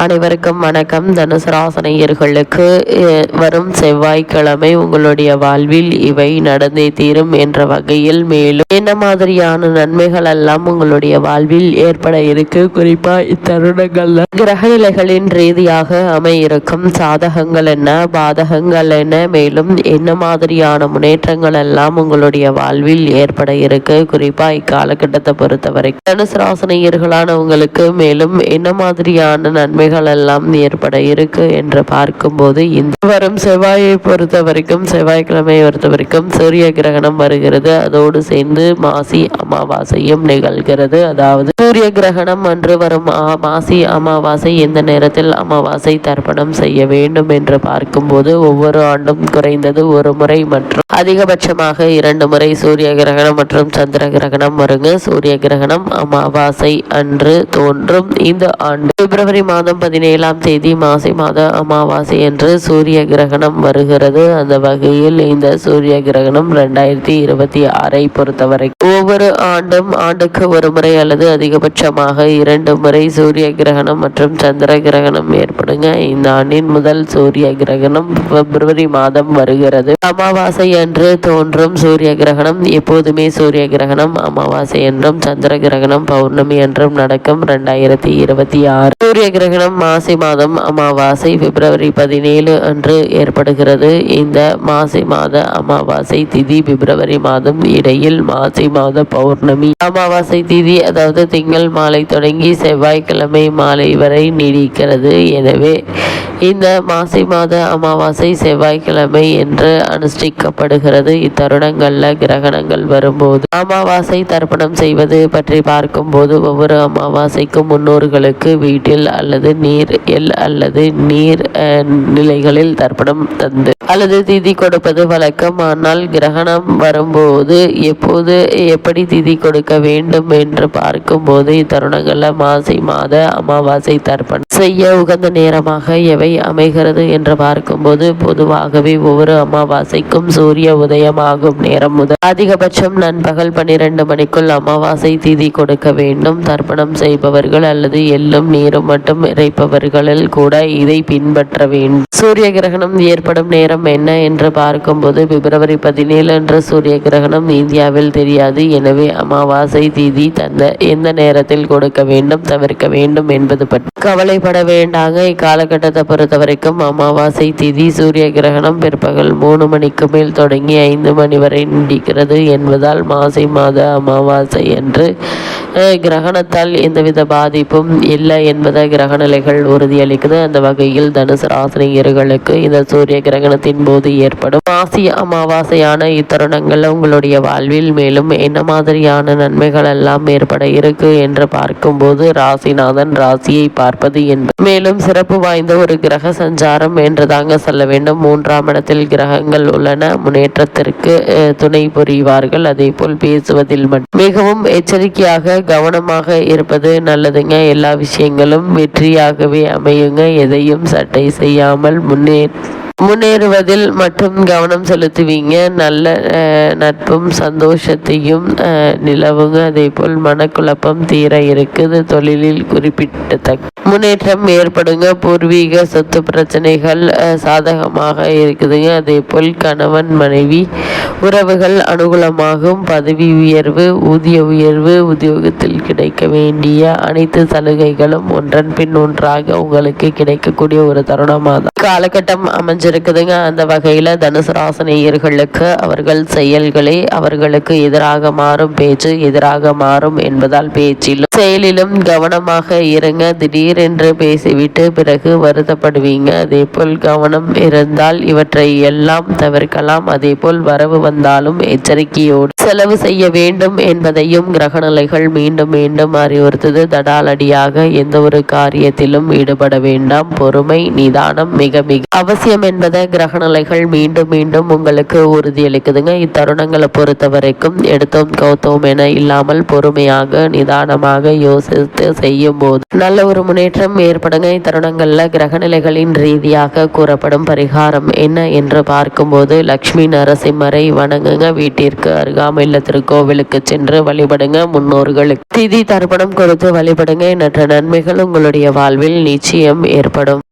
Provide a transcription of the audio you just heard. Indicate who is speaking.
Speaker 1: அனைவருக்கும் வணக்கம். தனுசு ராசினியர்களுக்கு வரும் செவ்வாய்க்கிழமை உங்களுடைய வாழ்வில் இவை நடந்தே தீரும் என்ற வகையில் மேலும் என்ன மாதிரியான நன்மைகள் எல்லாம் உங்களுடைய வாழ்வில் ஏற்பட இருக்கு, குறிப்பா இத்தருணங்கள்ல கிரக நிலைகளின் ரீதியாக அமையிருக்கும் சாதகங்கள் என்ன, பாதகங்கள் என்ன, மேலும் என்ன மாதிரியான முன்னேற்றங்கள் எல்லாம் உங்களுடைய வாழ்வில் ஏற்பட இருக்கு, குறிப்பா இக்காலகட்டத்தை பொறுத்தவரை தனுசு ராசினியர்களான உங்களுக்கு மேலும் என்ன மாதிரியான நன்மைகள் எல்லாம் ஏற்பட இருக்கு என்று பார்க்கும்போது இந்த வரும் செவ்வாயை பொறுத்த வரைக்கும், செவ்வாய்க்கிழமையை பொறுத்த வரைக்கும் சூரிய கிரகணம் வருகிறது. அதோடு சேர்ந்து மாசி அமாவாசையும் நிகழ்கிறது. அதாவது சூரிய கிரகணம் அன்று வரும் மாசி அமாவாசை எந்த நேரத்தில் அமாவாசை தர்ப்பணம் செய்ய வேண்டும் என்று பார்க்கும்போது ஒவ்வொரு ஆண்டும் குறைந்தது ஒரு முறை மற்றும் அதிகபட்சமாக 2 முறை சூரிய கிரகணம் மற்றும் சந்திர கிரகணம் வருங்க. சூரிய கிரகணம் அமாவாசை அன்று தோன்றும். இந்த ஆண்டு பிப்ரவரி மாதம் 17ஆம் தேதி மாசி மாத அமாவாசை என்று சூரிய கிரகணம் வருகிறது. அந்த வகையில் இந்த சூரிய கிரகணம் 2026 பொறுத்தவரை ஒவ்வொரு ஆண்டும் ஆண்டுக்கு ஒரு முறை அல்லது அதிகபட்சமாக 2 முறை சூரிய கிரகணம் மற்றும் சந்திர கிரகணம் ஏற்படுங்க. இந்த ஆண்டின் முதல் சூரிய கிரகணம் பிப்ரவரி மாதம் வருகிறது. அமாவாசை அன்று தோன்றும் சூரிய கிரகணம் எப்போதுமே சூரிய கிரகணம் அமாவாசை என்றும் சந்திர கிரகணம் பௌர்ணமி என்றும் நடக்கும். 2026 சூரிய கிரகணம் மாசி மாதம் அமாவாசை பிப்ரவரி 17 அன்று ஏற்படுகிறது. இந்த மாசி மாத அமாவாசை திதி பிப்ரவரி மாதம் இடையில் மாசி மாத பௌர்ணமி அமாவாசை திதி, அதாவது திங்கள் மாலை தொடங்கி செவ்வாய்க்கிழமை மாலை வரை நீடிக்கிறது. எனவே இந்த மாசி மாத அமாவாசை செவ்வாய்க்கிழமை என்று அனுஷ்டிக்கப்படுகிறது. இத்தருணங்கள்ல கிரகணங்கள் வரும்போது அமாவாசை தர்ப்பணம் செய்வது பற்றி பார்க்கும்போது ஒவ்வொரு அமாவாசைக்கும் முன்னோர்களுக்கு வீட்டில் அல்லது நீர் அல்லது நீர் நிலைகளில் தர்ப்பணம் தந்து அல்லது திதி கொடுப்பது வழக்கம். ஆனால் கிரகணம் வரும்போது எப்போது எப்படி திதி கொடுக்க வேண்டும் என்று பார்க்கும்போது இத்தருணங்கள்ல மாசி மாத அமாவாசை தர்ப்பணம் செய்ய உகந்த நேரமாக எவை அமைகிறது என்று பார்க்கும்போது பொதுவாகவே ஒவ்வொரு அமாவாசைக்கும் சூரிய உதயமாகும் நேரம் முதல் அதிகபட்சம் நண்பகல் 12 மணிக்குள் அமாவாசை திதி கொடுக்க வேண்டும். தர்ப்பணம் செய்பவர்கள் அல்லது எள்ளும் நீரும் மட்டும் இறைப்பவர்களில் கூட இதை பின்பற்ற வேண்டும். சூரிய கிரகணம் ஏற்படும் நேரம் என்ன என்று பார்க்கும்போது பிப்ரவரி 17 அன்று சூரிய கிரகணம் இந்தியாவில் தெரியாது. எனவே அமாவாசை திதி எந்த நேரத்தில் கொடுக்க வேண்டும், தவிர்க்க வேண்டும் என்பது பற்றி கவலைப்பட வேண்டாங்க. இக்காலகட்டத்தை பொறுத்த வரைக்கும் அமாவாசை திதி சூரிய கிரகணம் பிற்பகல் 3 மணிக்கு மேல் தொடங்கி 5 மணி வரை நீடிக்கிறது என்பதால் மாசி மாத அமாவாசை என்று கிரகணத்தால் எந்தவித பாதிப்பும் இல்லை என்பதை கிரகநிலைகள் உறுதியளிக்குது. அந்த வகையில் தனுசு ராசினியர்களுக்கு இந்த சூரிய கிரகணத்தின் போது ஏற்படும் மாசி அமாவாசையான இத்தருணங்கள் உங்களுடைய வாழ்வில் மேலும் என்ன மாதிரியான நன்மைகள் எல்லாம் ஏற்பட இருக்கு என்று பார்க்கும்போது ராசிநாதன் ராசியை பார்ப்பது என்பது மேலும் சிறப்பு வாய்ந்த ஒரு கிரக சஞ்சாரம் என்று தாங்க சொல்ல வேண்டும். 3ஆம் இடத்தில் கிரகங்கள் உள்ளன. முன்னேற்றத்திற்கு துணை புரிவார்கள். அதே போல் பேசுவதில் மிகவும் எச்சரிக்கையாக கவனமாக இருப்பது நல்லதுங்க. எல்லா விஷயங்களும் வெற்றியாகவே அமையுங்க. எதையும் சட்டை செய்யாமல் முன்னேறுவதில் மட்டும் கவனம் செலுத்துவீங்க. நல்ல நட்பும் சந்தோஷத்தையும் நிலவுங்க. அதே போல் மனக்குழப்பம் தீர இருக்குது. தொழிலில் குறிப்பிட்டத்தக்க முன்னேற்றம் ஏற்படுங்க. பூர்வீக சொத்து பிரச்சனைகள் சாதகமாக இருக்குதுங்க. அதே போல் கணவன் மனைவி உறவுகள் அனுகூலமாகும். பதவி உயர்வு, ஊதிய உயர்வு, உத்தியோகத்தில் கிடைக்க வேண்டிய அனைத்து சலுகைகளும் ஒன்றன் பின் ஒன்றாக உங்களுக்கு கிடைக்கக்கூடிய ஒரு தருணமாக காலகட்டம் அமைஞ்சிருக்குதுங்க. அந்த வகையில தனுசு ராசினியர்களுக்கு அவர்கள் செயல்களே அவர்களுக்கு எதிராக மாறும், பேச்சு எதிராக மாறும் என்பதால் பேச்சிலும் செயலிலும் கவனமாக இருங்க. திடீரென்று பேசிவிட்டு பிறகு வருத்தப்படுவீங்க. அதே போல் கவனம் இருந்தால் இவற்றை எல்லாம் தவிர்க்கலாம். அதே போல் வரவு வந்தாலும் எச்சரிக்கையோடு செலவு செய்ய வேண்டும் என்பதையும் கிரகநிலைகள் மீண்டும் மீண்டும் அறிவுறுத்தது. தடாலடியாக எந்த ஒரு காரியத்திலும் ஈடுபட வேண்டாம். பொறுமை நிதானம் மிக மிக அவசியம் என்பதை கிரகநிலைகள் மீண்டும் மீண்டும் உங்களுக்கு உறுதியளிக்குதுங்க. இத்தருணங்களை பொறுத்த வரைக்கும் எடுத்தோம் கௌத்தோம் என இல்லாமல் பொறுமையாக நிதானமாக யோசித்து செய்யும் போது நல்ல ஒரு முன்னேற்றம் ஏற்படுங்க. இத்தருணங்கள்ல கிரகநிலைகளின் ரீதியாக கூறப்படும் பரிகாரம் என்ன என்று பார்க்கும்போது லக்ஷ்மி நரசிம்மரை முருகனை வணங்குங்க. வீட்டிற்கு அருகாமையில் திருக்கோவிலுக்கு சென்று வழிபடுங்க. முன்னோர்களுக்கு திதி தர்ப்பணம் கொடுத்து வழிபடுங்க. எண்ணற்ற நன்மைகள் உங்களுடைய வாழ்வில் நிச்சயம் ஏற்படும்.